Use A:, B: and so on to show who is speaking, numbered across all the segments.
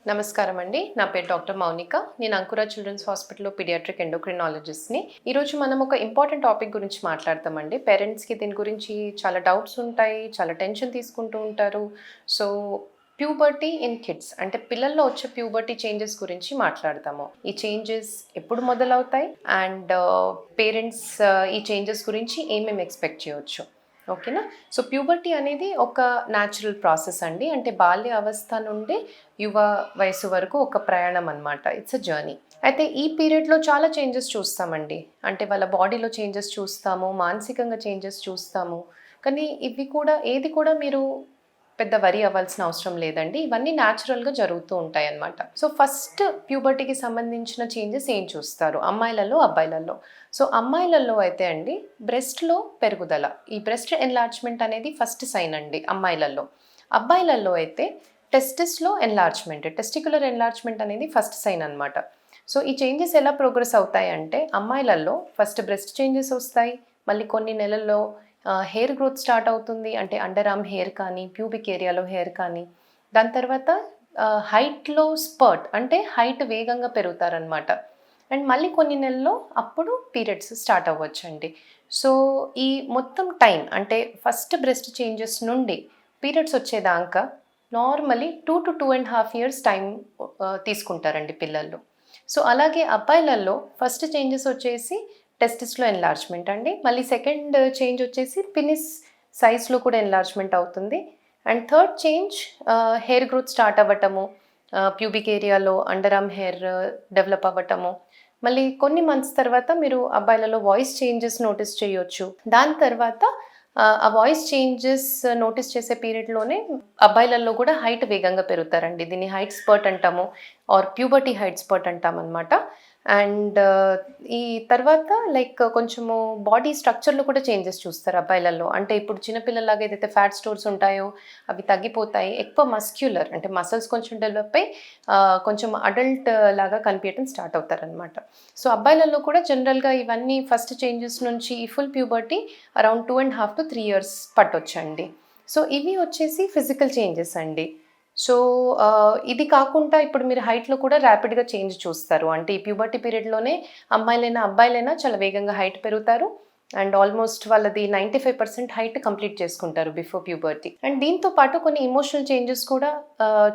A: నమస్కారం అండి. నా పేరు డాక్టర్ మౌనిక. నేను అంకుర చిల్డ్రన్స్ హాస్పిటల్‌లో పీడియాట్రిక్ ఎండోక్రినాలజిస్ట్‌ని. ఈరోజు మనం ఒక ఇంపార్టెంట్ టాపిక్ గురించి మాట్లాడతామండి. పేరెంట్స్‌కి దీని గురించి చాలా డౌట్స్ ఉంటాయి. చాలా టెన్షన్ తీసుకుంటూ ఉంటారు. సో, ప్యూబర్టీ ఇన్ కిడ్స్ అంటే పిల్లల్లో వచ్చే ప్యూబర్టీ చేంజెస్ గురించి మాట్లాడతాము. ఈ చేంజెస్ ఎప్పుడు మొదలవుతాయి? అండ్ పేరెంట్స్ ఈ చేంజెస్ గురించి ఏమేమి ఎక్స్‌పెక్ట్ చేయొచ్చు? ఓకేనా. సో ప్యూబర్టీ అనేది ఒక న్యాచురల్ ప్రాసెస్ అండి. అంటే బాల్య అవస్థ నుండి యువ వయసు వరకు ఒక ప్రయాణం అనమాట. It's a journey. అయితే ఈ పీరియడ్లో చాలా చేంజెస్ చూస్తామండి. అంటే వాళ్ళ బాడీలో చేంజెస్ చూస్తాము, మానసికంగా చేంజెస్ చూస్తాము. కానీ ఇవి కూడా ఏది కూడా మీరు పెద్ద వరి అవ్వాల్సిన అవసరం లేదండి. ఇవన్నీ న్యాచురల్గా జరుగుతూ ఉంటాయి అన్నమాట. సో ఫస్ట్ ప్యూబర్టీకి సంబంధించిన చేంజెస్ ఏం చూస్తారు అమ్మాయిలలో, అబ్బాయిలలో? సో అమ్మాయిలలో అయితే అండి బ్రెస్ట్లో పెరుగుదల, ఈ బ్రెస్ట్ ఎన్లార్జ్మెంట్ అనేది ఫస్ట్ సైన్ అండి అమ్మాయిలలో. అబ్బాయిలలో అయితే టెస్టిస్లో ఎన్లార్జ్మెంట్, టెస్టిక్యులర్ ఎన్లార్జ్మెంట్ అనేది ఫస్ట్ సైన్ అనమాట. సో ఈ చేంజెస్ ఎలా ప్రోగ్రెస్ అవుతాయి అంటే అమ్మాయిలలో ఫస్ట్ బ్రెస్ట్ చేంజెస్ వస్తాయి. మళ్ళీ కొన్ని నెలల్లో హెయిర్ గ్రోత్ స్టార్ట్ అవుతుంది. అంటే అండర్ ఆర్మ్ హెయిర్ కానీ, ప్యూబిక్ ఏరియాలో హెయిర్ కానీ. దాని తర్వాత హైట్‌లో స్పర్ట్ అంటే హైట్ వేగంగా పెరుగుతారనమాట. అండ్ మళ్ళీ కొన్ని నెలల్లో అప్పుడు పీరియడ్స్ స్టార్ట్ అవ్వచ్చండి. సో, ఈ మొత్తం టైం అంటే ఫస్ట్ బ్రెస్ట్ చేంజెస్ నుండి పీరియడ్స్ వచ్చేదాకా నార్మల్లీ 2-2.5 ఇయర్స్ టైం తీసుకుంటారండి పిల్లలు. సో, అలాగే అబ్బాయిలలో ఫస్ట్ చేంజెస్ వచ్చేసి టెస్టిస్‌లో ఎన్లార్జ్మెంట్ అండి. మళ్ళీ సెకండ్ చేంజ్ వచ్చేసి పినిస్ సైజ్‌లో కూడా ఎన్లార్జ్మెంట్ అవుతుంది. And third change hair growth start అవ్వటము, ప్యూబిక్ ఏరియాలో అండర్ ఆర్మ్ హెయిర్ డెవలప్ అవ్వటము. మళ్ళీ కొన్ని మంత్స్ తర్వాత మీరు అబ్బాయిలలో వాయిస్ చేంజెస్ నోటీస్ చేయొచ్చు. దాని తర్వాత ఆ వాయిస్ చేంజెస్ నోటీస్ చేసే పీరియడ్‌లోనే అబ్బాయిలలో కూడా హైట్ వేగంగా పెరుగుతారండి. దీన్ని హైట్ స్పర్ట్ అంటాము ఆర్ ప్యూబర్టీ హైట్ స్పర్ట్ అంటామనమాట. అండ్ ఈ తర్వాత లైక్ కొంచెము బాడీ స్ట్రక్చర్‌లో కూడా చేంజెస్ చూస్తారు అబ్బాయిలలో. అంటే ఇప్పుడు చిన్న పిల్లల్లాగా ఏదైతే ఫ్యాట్ స్టోర్స్ ఉంటాయో అవి తగ్గిపోతాయి. ఎక్కువ మస్క్యులర్ అంటే మసిల్స్ కొంచెం డెవలప్ అయ్యి కొంచెం అడల్ట్ లాగా కనిపియటం స్టార్ట్ అవుతారనమాట. సో అబ్బాయిలలో కూడా జనరల్‌గా ఇవన్నీ ఫస్ట్ చేంజెస్ నుంచి ఈ ఫుల్ ప్యూబర్టీ అరౌండ్ 2.5-3 ఇయర్స్ పట్టొచ్చండి. సో ఇవి వచ్చేసి ఫిజికల్ చేంజెస్ అండి. సో, ఇది కాకుండా ఇప్పుడు మీరు హైట్‌లో కూడా ర్యాపిడ్‌గా చేంజ్ చూస్తారు. అంటే ఈ ప్యూబర్టీ పీరియడ్‌లోనే అమ్మాయిలైనా, అబ్బాయిలైనా చాలా వేగంగా హైట్ పెరుగుతారు. అండ్ ఆల్మోస్ట్ వాళ్ళది 95% హైట్ కంప్లీట్ చేసుకుంటారు బిఫోర్ ప్యూబర్టీ. అండ్ దీంతో పాటు కొన్ని ఎమోషనల్ చేంజెస్ కూడా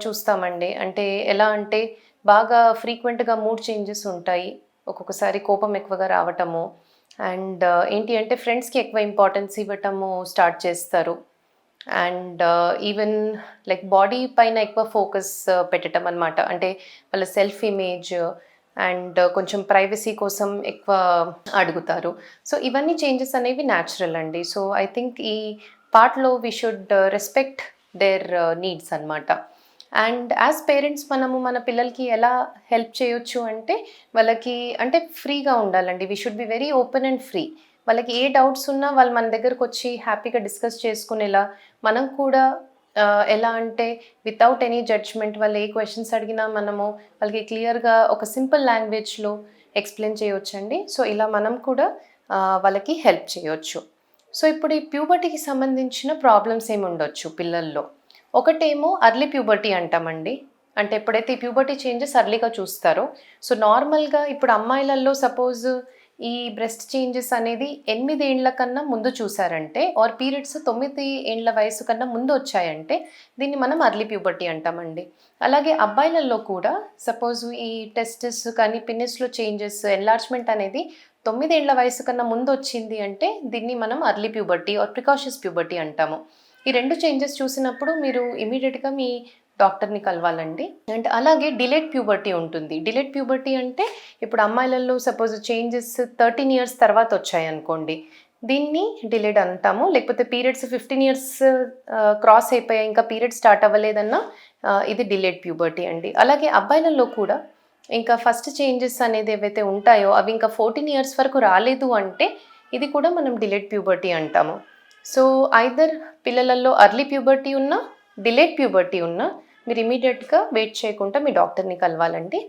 A: చూస్తామండి. అంటే ఎలా అంటే బాగా ఫ్రీక్వెంట్‌గా మూడ్ చేంజెస్ ఉంటాయి. ఒక్కొక్కసారి కోపం ఎక్కువగా రావటము. అండ్ ఏంటి అంటే ఫ్రెండ్స్‌కి ఎక్కువ ఇంపార్టెన్స్ ఇవ్వటము స్టార్ట్ చేస్తారు. అండ్ ఈవెన్ లైక్ బాడీ పైన ఎక్కువ ఫోకస్ పెట్టటం అనమాట. అంటే వాళ్ళ సెల్ఫ్ ఇమేజ్ అండ్ కొంచెం ప్రైవసీ కోసం ఎక్కువ అడుగుతారు. సో ఇవన్నీ చేంజెస్ అనేవి న్యాచురల్ అండి. సో ఐ థింక్ ఈ పార్ట్‌లో we should respect their needs అనమాట. అండ్ యాజ్ పేరెంట్స్ మనము మన పిల్లలకి ఎలా హెల్ప్ చేయొచ్చు అంటే వాళ్ళకి అంటే ఫ్రీగా ఉండాలండి. We should be very open and free. వాళ్ళకి ఏ డౌట్స్ ఉన్నా వాళ్ళు మన దగ్గరకొచ్చి హ్యాపీగా డిస్కస్ చేసుకునేలా మనం కూడా ఎలా అంటే వితౌట్ ఎనీ జడ్జ్‌మెంట్ వాళ్ళు ఏ క్వెషన్స్ అడిగినా మనము వాళ్ళకి క్లియర్‌గా ఒక సింపుల్ లాంగ్వేజ్‌లో ఎక్స్‌ప్లెయిన్ చేయొచ్చండి. సో ఇలా మనం కూడా వాళ్ళకి హెల్ప్ చేయొచ్చు. సో ఇప్పుడు ఈ ప్యూబర్టీకి సంబంధించిన ప్రాబ్లమ్స్ ఏమి ఉండొచ్చు పిల్లల్లో. ఒకటేమో ఎర్లీ ప్యూబర్టీ అంటామండి. అంటే ఎప్పుడైతే ఈ ప్యూబర్టీ చేంజెస్ ఎర్లీగా చూస్తారో, సో నార్మల్‌గా ఇప్పుడు అమ్మాయిలలో సపోజ్ ఈ బ్రెస్ట్ చేంజెస్ అనేది 8 ఏండ్ల కన్నా ముందు చూసారంటే ఆర్ పీరియడ్స్ 9 ఏండ్ల వయసు కన్నా ముందు వచ్చాయంటే దీన్ని మనం ఎర్లీ ప్యూబర్టీ అంటామండి. అలాగే అబ్బాయిలలో కూడా సపోజ్ ఈ టెస్టిస్ కానీ పినిస్‌లో చేంజెస్ ఎన్లార్జ్‌మెంట్ అనేది 9 ఏండ్ల వయసు కన్నా ముందు వచ్చింది అంటే దీన్ని మనం early puberty or precocious puberty అంటాము. ఈ 2 చేంజెస్ చూసినప్పుడు మీరు ఇమ్మీడియేట్‌గా మీ డాక్టర్‌ని కలవాలండి. అండ్ అలాగే డిలేడ్ ప్యూబర్టీ ఉంటుంది. డిలేడ్ ప్యూబర్టీ అంటే ఇప్పుడు అమ్మాయిలలో సపోజ్ చేంజెస్ 13 ఇయర్స్ తర్వాత వచ్చాయనుకోండి. దీన్ని డిలేడ్ అంటాము. లేకపోతే పీరియడ్స్ 15 ఇయర్స్ క్రాస్ అయిపోయాయి ఇంకా పీరియడ్ స్టార్ట్ అవ్వలేదన్నా ఇది డిలేడ్ ప్యూబర్టీ అండి. అలాగే అబ్బాయిలలో కూడా ఇంకా ఫస్ట్ చేంజెస్ అనేది ఏవైతే ఉంటాయో అవి ఇంకా 14 ఇయర్స్ వరకు రాలేదు అంటే ఇది కూడా మనం డిలేడ్ ప్యూబర్టీ అంటాము. సో ఐదర్ పిల్లలలో ఎర్లీ ప్యూబర్టీ ఉన్నా, డిలేడ్ ప్యూబర్టీ ఉన్నా మీరు ఇమ్మీడియట్‌గా వెయిట్ చేయకుండా మీ డాక్టర్‌ని కలవాలండి.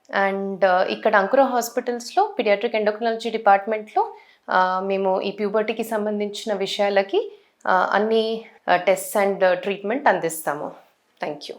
A: అండ్ ఇక్కడ అంకుర హాస్పిటల్స్‌లో పీడియాట్రిక్ ఎండోక్రినాలజీ డిపార్ట్మెంట్‌లో మేము ఈ ప్యూబర్టీకి సంబంధించిన విషయాలకి అన్ని టెస్ట్స్ అండ్ ట్రీట్మెంట్ అందిస్తాము. Thank you.